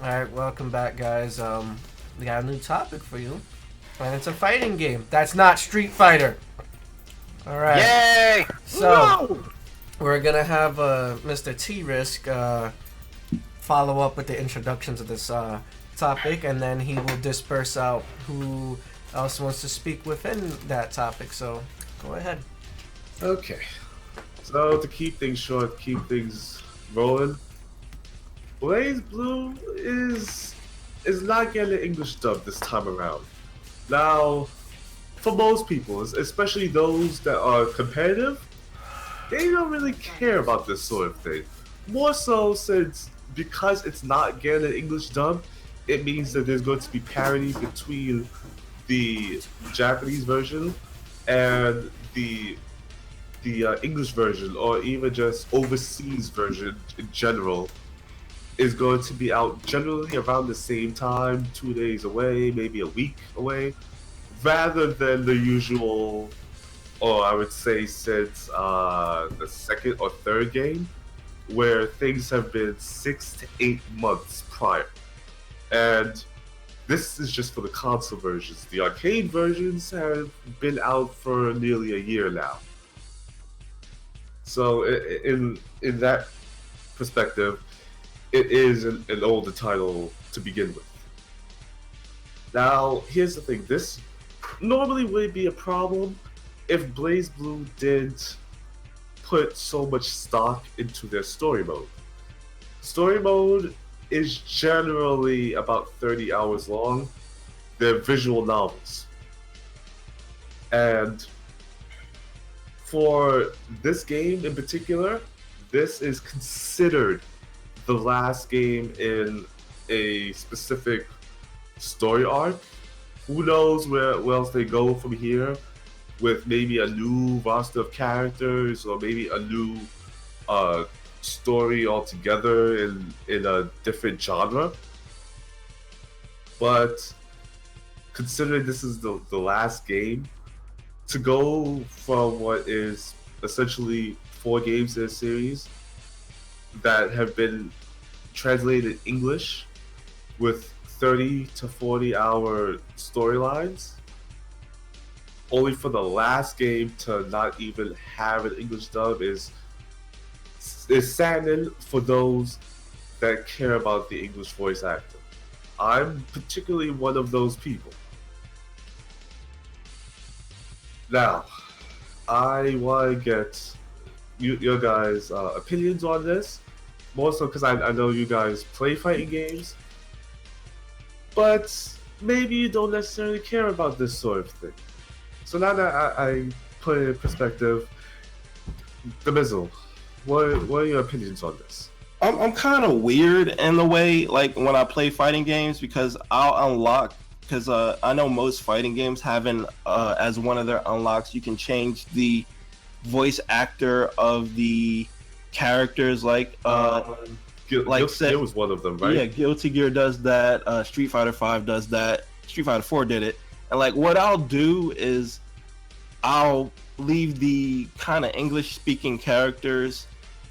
Alright, welcome back, guys. We got a new topic for you. And it's a fighting game. That's not Street Fighter. Alright. Yay! So, we're gonna have Mr. T-Risk follow up with the introductions of this topic, and then he will disperse out who else wants to speak within that topic. So, go ahead. Okay. So to keep things short, keep things rolling. BlazeBlue is not getting an English dub this time around. Now, for most people, especially those that are competitive, they don't really care about this sort of thing. More so since because it's not getting an English dub, it means that there's going to be parity between the Japanese version and the English version, or even just overseas version in general, is going to be out generally around the same time, 2 days away, maybe a week away, rather than the usual, or I would say since the second or third game, where things have been 6 to 8 months prior. And this is just for the console versions. The arcade versions have been out for nearly a year now. So in that perspective, it is an older title to begin with. Now, here's the thing. This normally would be a problem if BlazeBlue didn't put so much stock into their story mode. Story mode is generally about 30 hours long. They're visual novels. And for this game in particular, this is considered the last game in a specific story arc. Who knows where else they go from here, with maybe a new roster of characters or maybe a new story altogether in a different genre. But considering this is the last game, to go from what is essentially 4 games in a series that have been translated in English with 30 to 40 hour storylines, only for the last game to not even have an English dub is saddening for those that care about the English voice actor. I'm particularly one of those people. Now, I want to get your guys' opinions on this, more so because I know you guys play fighting games, but maybe you don't necessarily care about this sort of thing. So now that I put it in perspective, the Mizzle, what are your opinions on this? I'm kind of weird in the way, like when I play fighting games, because I'll unlock, because I know most fighting games having as one of their unlocks, you can change the voice actor of the characters, like Guilty Gear was one of them, right? Yeah, Guilty Gear does that. Street Fighter 5 does that. Street Fighter 4 did it. And like what I'll do is I'll leave the kind of English speaking characters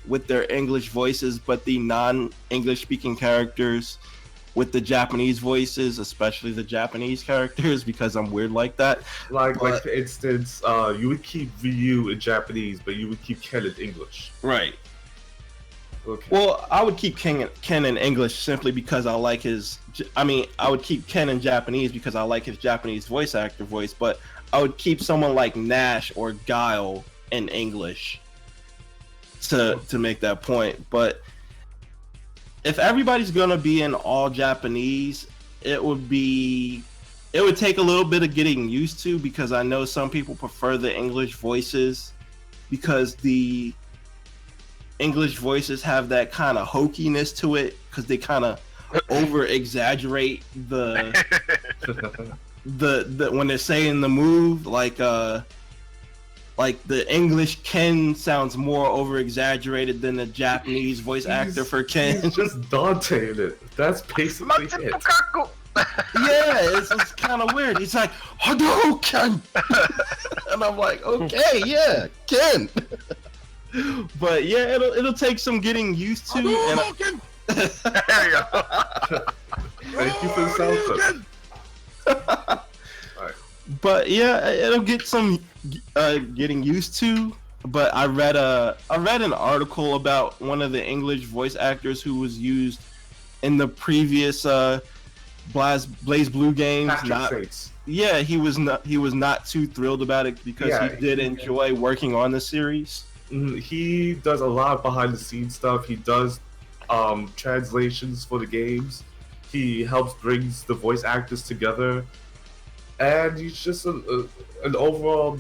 with their English voices, but the non-English speaking characters with the Japanese voices, especially the Japanese characters, because I'm weird like that. Like for instance, you would keep Ryu in Japanese, but you would keep Ken in English. Right. Okay. Well, I would keep Ken in English simply because I like his. I would keep Ken in Japanese because I like his Japanese voice actor voice, but I would keep someone like Nash or Guile in English to make that point. But if everybody's gonna be in all Japanese, it would take a little bit of getting used to, because I know some people prefer the English voices because the English voices have that kind of hokiness to it, because they kind of over exaggerate the when they're saying the move, like the English Ken sounds more over exaggerated than the Japanese voice actor for Ken. He's just Dante in it. That's basically it. Yeah, it's kind of weird. He's like, Hadouken! And I'm like, okay, yeah, Ken. But yeah, it'll take some getting used to. There you go. Thank you for the sound clip. But yeah, it'll get some getting used to. But I read an article about one of the English voice actors who was used in the previous BlazeBlue games. Patrick Saints. Yeah, he was not too thrilled about it because he did enjoy working on the series. He does a lot behind the scenes stuff. He does translations for the games. He helps brings the voice actors together, and he's just an overall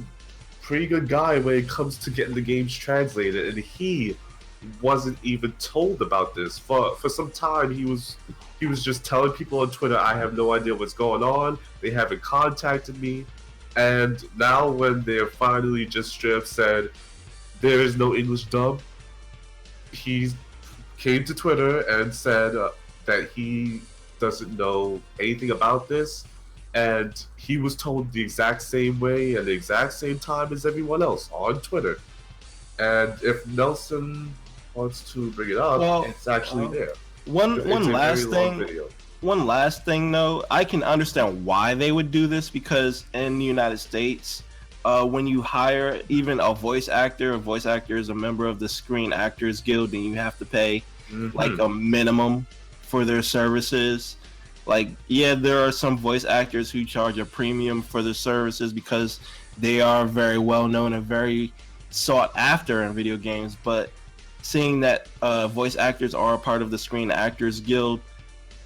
pretty good guy when it comes to getting the games translated. And he wasn't even told about this for some time. He was just telling people on Twitter, I have no idea what's going on. They haven't contacted me. And now when they're finally just straight up said there is no English dub, he came to Twitter and said that he doesn't know anything about this, and he was told the exact same way and the exact same time as everyone else on Twitter. And if Nelson wants to bring it up, it's actually there. One last thing though, I can understand why they would do this, because in the United States, when you hire even a voice actor is a member of the Screen Actors Guild, and you have to pay like a minimum for their services. Like, yeah, there are some voice actors who charge a premium for their services because they are very well known and very sought after in video games, but seeing that voice actors are a part of the Screen Actors Guild,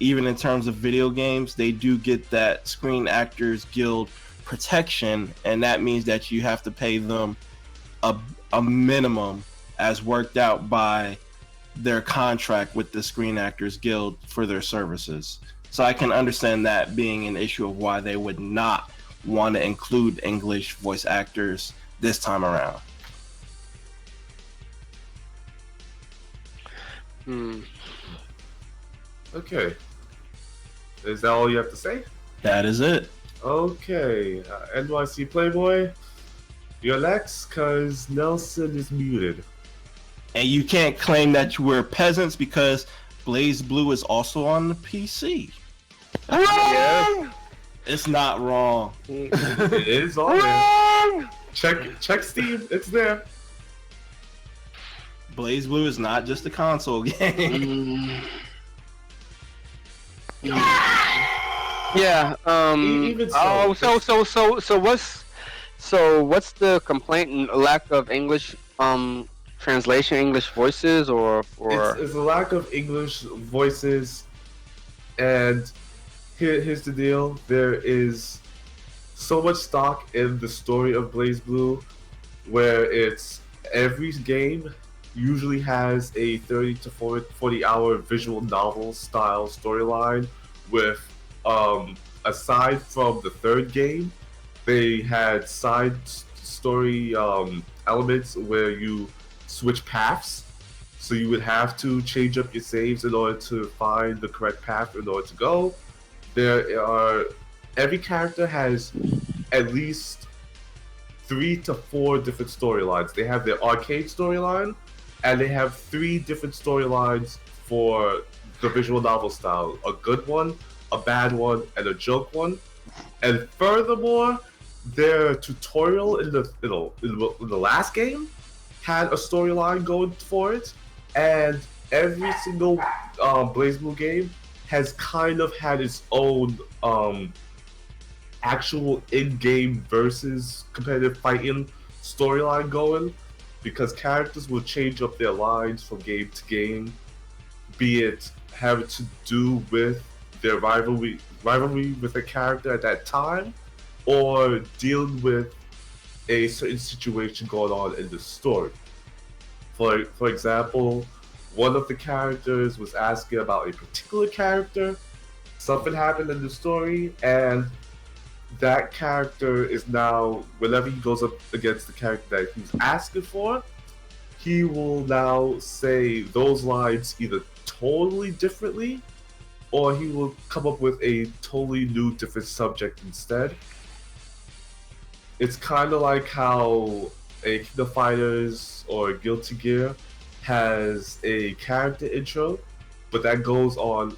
even in terms of video games, they do get that Screen Actors Guild protection, and that means that you have to pay them a minimum as worked out by their contract with the Screen Actors Guild for their services. So I can understand that being an issue of why they would not want to include English voice actors this time around. Okay. Is that all you have to say? That is it. Okay. NYC Playboy, you're next, because Nelson is muted. And you can't claim that you were peasants because BlazeBlue is also on the PC. Yeah. It's not wrong. It is on there. Check Steam. It's there. BlazeBlue is not just a console game. Yeah. Even so, so what's the complaint? Lack of English translation, English voices, or it's a lack of English voices. And here's the deal: there is so much stock in the story of BlazeBlue, where it's every game usually has a 30 to 40 hour visual novel style storyline with aside from the third game, they had side story elements where you switch paths, so you would have to change up your saves in order to find the correct path in order to go. Every character has at least 3 to 4 different storylines. They have their arcade storyline, and they have 3 different storylines for the visual novel style: a good one, a bad one, and a joke one. And furthermore, their tutorial in the last game had a storyline going for it, and every single BlazeBlue game has kind of had its own actual in-game versus competitive fighting storyline going, because characters will change up their lines from game to game, be it having to do with their rivalry with a character at that time, or dealing with a certain situation going on in the story. For example, one of the characters was asking about a particular character. Something happened in the story, and that character is now, whenever he goes up against the character that he's asking for, he will now say those lines either totally differently, or he will come up with a totally new, different subject instead. It's kind of like how a King of Fighters or Guilty Gear has a character intro, but that goes on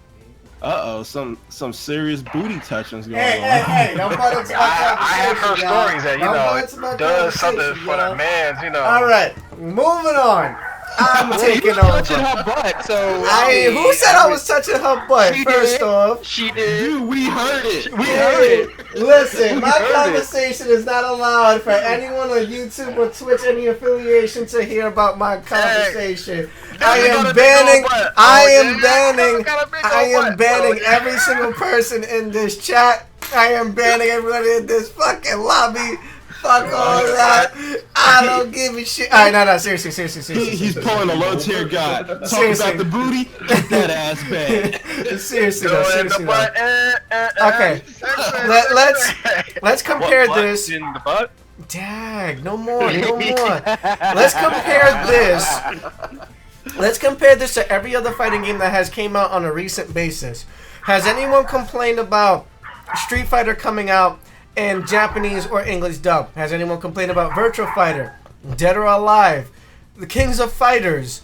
some serious booty touchings going Hey, don't butt into my I have heard conversation, y'all. stories that, Don't butt into my does something conversation, for the y'all. man's, All right, moving on. I'm taking touching over. her butt, so Who said I was touching her butt? She First did. off, She did. Dude, we heard it. We heard it. Listen, my heard it. conversation is not allowed for anyone on YouTube or Twitch, any affiliation, to hear about my conversation. I am banning every single person in this chat. I am banning everybody in this fucking lobby. Fuck all that. I don't give a shit. Alright, no, seriously. He's pulling a low tier guy. Talking Seriously. about the booty, get that ass back. Seriously Go though. in the butt. Okay. Let's compare this. In the butt? Dag, no more. Let's compare this to every other fighting game that has came out on a recent basis. Has anyone complained about Street Fighter coming out in Japanese or English dub? Has anyone complained about Virtua Fighter, Dead or Alive, the Kings of Fighters,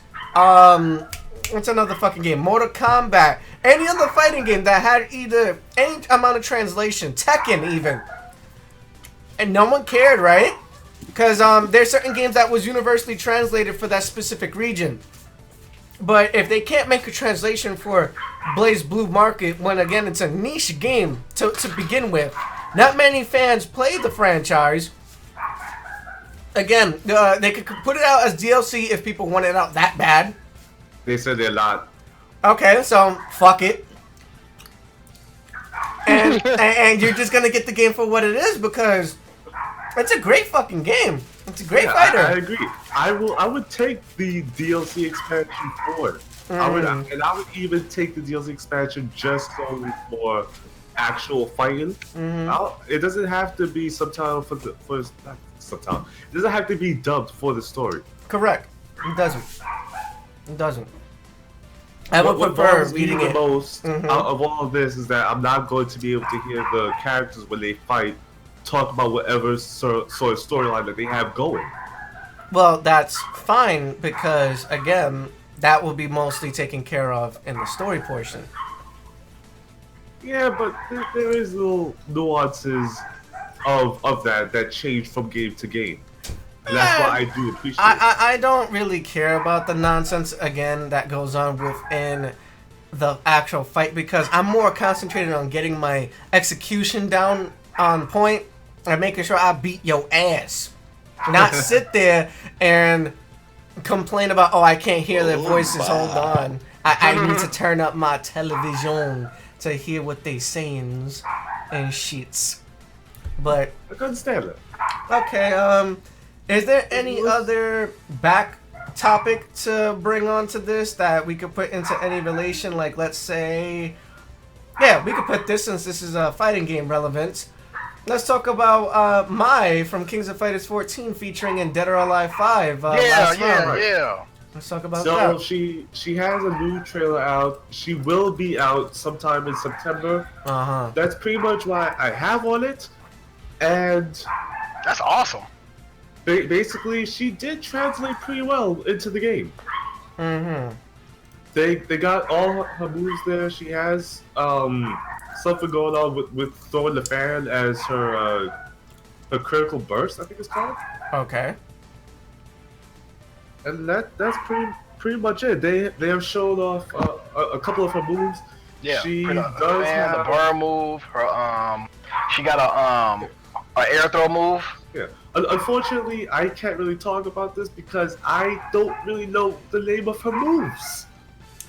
what's another fucking game, Mortal Kombat, any other fighting game that had either any amount of translation, Tekken even, and no one cared, right? Because there's certain games that was universally translated for that specific region. But if they can't make a translation for BlazeBlue market, when again it's a niche game to begin with, not many fans play the franchise. Again, they could put it out as DLC if people want it out that bad. They said they're not. Okay, so fuck it. And you're just gonna get the game for what it is because it's a great fucking game. It's a great fighter. I agree. I would take the DLC expansion for it. I would even take the DLC expansion just solely for actual fighting. It doesn't have to be subtitle it doesn't have to be dubbed for the story. Correct. It doesn't. I would prefer reading it. The most out of all of this is that I'm not going to be able to hear the characters when they fight talk about whatever sort of storyline that they have going. Well, that's fine because again, that will be mostly taken care of in the story portion. Yeah, but there is little nuances of that change from game to game. And that's why I do appreciate it. I don't really care about the nonsense, again, that goes on within the actual fight because I'm more concentrated on getting my execution down on point and making sure I beat your ass. Not sit there and complain about, oh, I can't hear their voices, hold on. I need to turn up my television to hear what they saying and shits. But I can understand that. okay, is there any other back topic to bring onto this that we could put into any relation? Like, let's say, yeah, we could put this since this is a fighting game relevance. Let's talk about Mai from Kings of Fighters 14 featuring in Dead or Alive 5. Yeah. Let's talk about So that. she has a new trailer out. She will be out sometime in September. That's pretty much why I have on it. And That's awesome. basically, she did translate pretty well into the game. They got all her moves there. She has something going on with throwing the fan as her critical burst, I think it's called. Okay. And that's pretty much it. They have shown off a couple of her moves. Yeah. She the does fan, have the burn move. Her she got a air throw move. Yeah. Unfortunately, I can't really talk about this because I don't really know the name of her moves.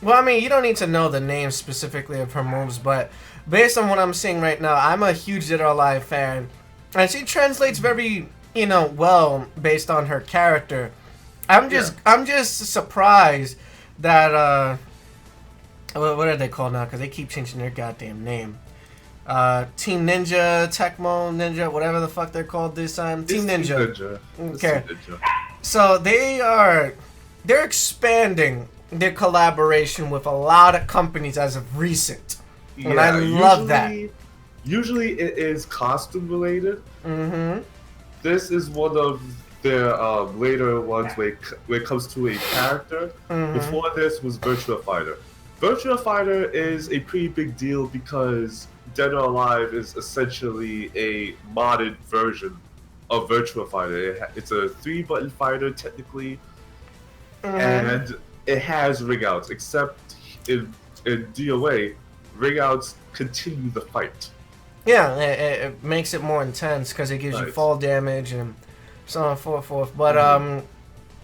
Well, I mean, you don't need to know the name specifically of her moves, but based on what I'm seeing right now, I'm a huge Dead or Alive fan. And she translates very, well based on her character. I'm just surprised that, what are they called now? Because they keep changing their goddamn name. Team Ninja, Tecmo Ninja, whatever the fuck they're called this time. Team Ninja. Okay. So they're expanding their collaboration with a lot of companies as of recent. And Yeah, I love that. Usually it is costume related. This is one of their later ones where it comes to a character. Before this was Virtua Fighter. Virtua Fighter is a pretty big deal because Dead or Alive is essentially a modded version of Virtua Fighter. It's a 3-button fighter technically, and it has ring outs, except in DOA, ring outs continue the fight. Yeah, it makes it more intense because it gives you fall damage and so on and so forth. But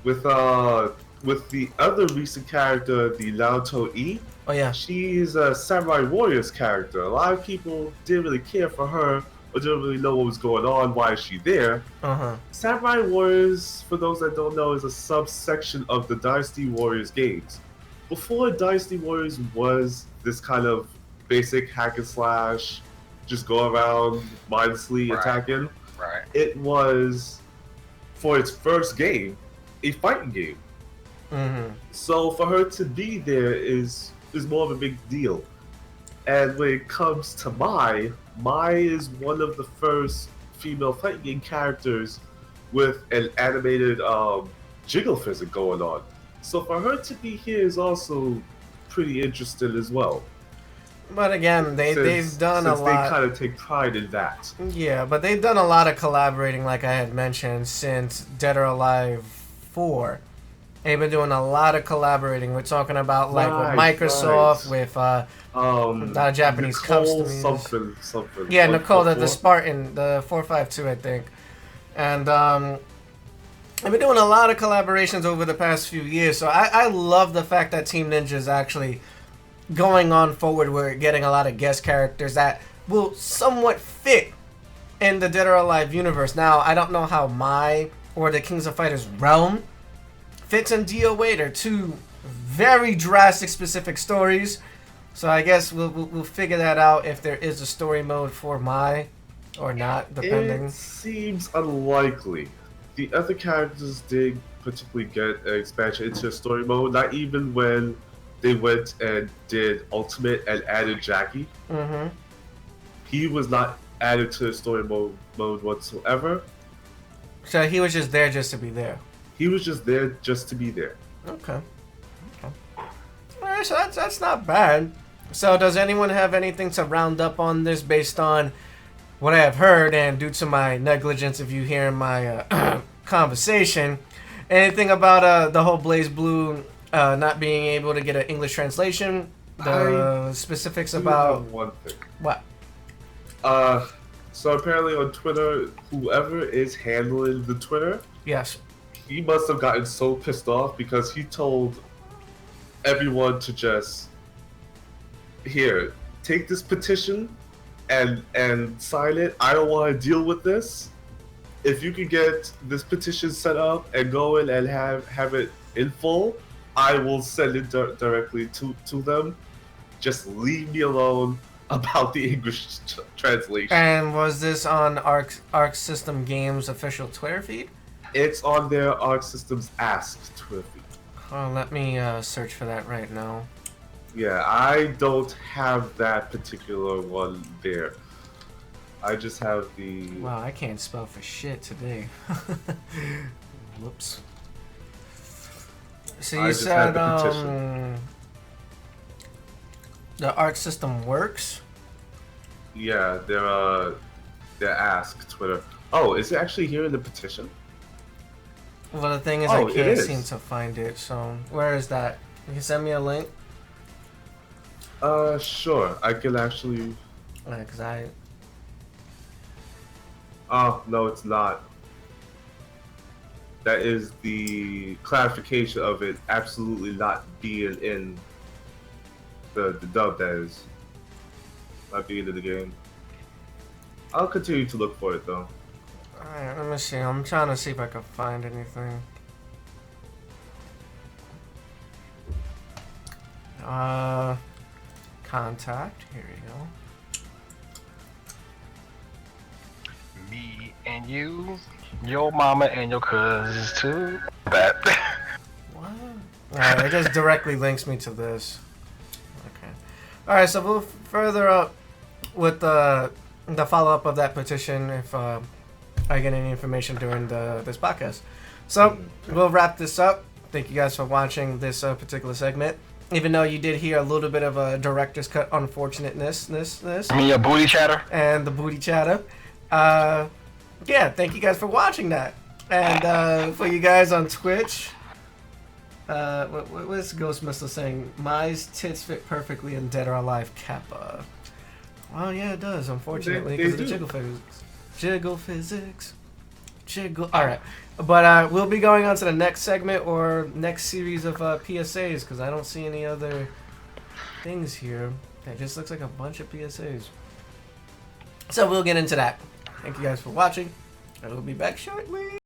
with the other recent character, the Naruto E, oh yeah, she's a Samurai Warriors character. A lot of people didn't really care for her or didn't really know what was going on. Why is she there? Samurai Warriors, for those that don't know, is a subsection of the Dynasty Warriors games. Before Dynasty Warriors was this kind of basic hack and slash, just go around mindlessly attacking. Right. It was, for its first game, a fighting game. So for her to be there is more of a big deal. And when it comes to Mai is one of the first female fighting game characters with an animated jiggle physics going on. So for her to be here is also pretty interesting as well. But again, they've done a lot. They kind of take pride in that. Yeah, but they've done a lot of collaborating, like I had mentioned, since Dead or Alive 4. They've been doing a lot of collaborating. We're talking about with Microsoft, with Japanese Nicole companies. Something. Yeah, Nicole, the Spartan, the 452, I think. And I've been doing a lot of collaborations over the past few years. So I love the fact that Team Ninja is actually going on forward. We're getting a lot of guest characters that will somewhat fit in the Dead or Alive universe. Now, I don't know how Mai or the Kings of Fighters realm fits in DOA. They're two very drastic, specific stories. So I guess we'll figure that out if there is a story mode for Mai or not, depending. It seems unlikely. The other characters did particularly get an expansion into story mode, not even when they went and did Ultimate and added Jackie. He was not added to the story mode whatsoever. So he was just there just to be there. He was just there just to be there. Okay. Alright, so that's not bad. So does anyone have anything to round up on this based on what I have heard and due to my negligence of you hearing my conversation? Anything about the whole BlazeBlue not being able to get an English translation? The specifics about one thing. What? So apparently on Twitter, whoever is handling the Twitter, Yes. he must have gotten so pissed off because he told everyone to just, here, take this petition and sign it. I don't want to deal with this. If you can get this petition set up and go in and have it in full, I will send it directly to them. Just leave me alone about the English translation. And was this on Arc System Games official Twitter feed? It's on their Arc Systems Ask Twitter feed. Oh, let me search for that right now. Yeah, I don't have that particular one there. I just have the... Wow, I can't spell for shit today. Whoops. So you said the Arc System works? Yeah, their Ask Twitter. Oh, is it actually here in the petition? Well, the thing is, I can't seem to find it. So where is that? You can send me a link. Sure. I can actually. Cause I. Oh no, it's not. That is the clarification of it absolutely not being in the dub. That is not being in the game. I'll continue to look for it though. Alright, let me see. I'm trying to see if I can find anything. Contact. Here we go. Me and you, your mama and your cousins too. That. What? Alright, it just directly links me to this. Okay. Alright, so we'll further up with the follow-up of that petition if I get any information during this podcast. So we'll wrap this up. Thank you guys for watching this particular segment. Even though you did hear a little bit of a director's cut unfortunateness, I mean, your booty chatter. and the booty chatter. Yeah, thank you guys for watching that. And for you guys on Twitch, what's Ghost Missile saying? My tits fit perfectly in Dead or Alive Kappa. Well, yeah, it does, unfortunately, because of the jiggle physics. Jiggle physics. Jiggle. Alright. But we'll be going on to the next segment or next series of PSAs, because I don't see any other things here. It just looks like a bunch of PSAs. So we'll get into that. Thank you guys for watching, and we'll be back shortly.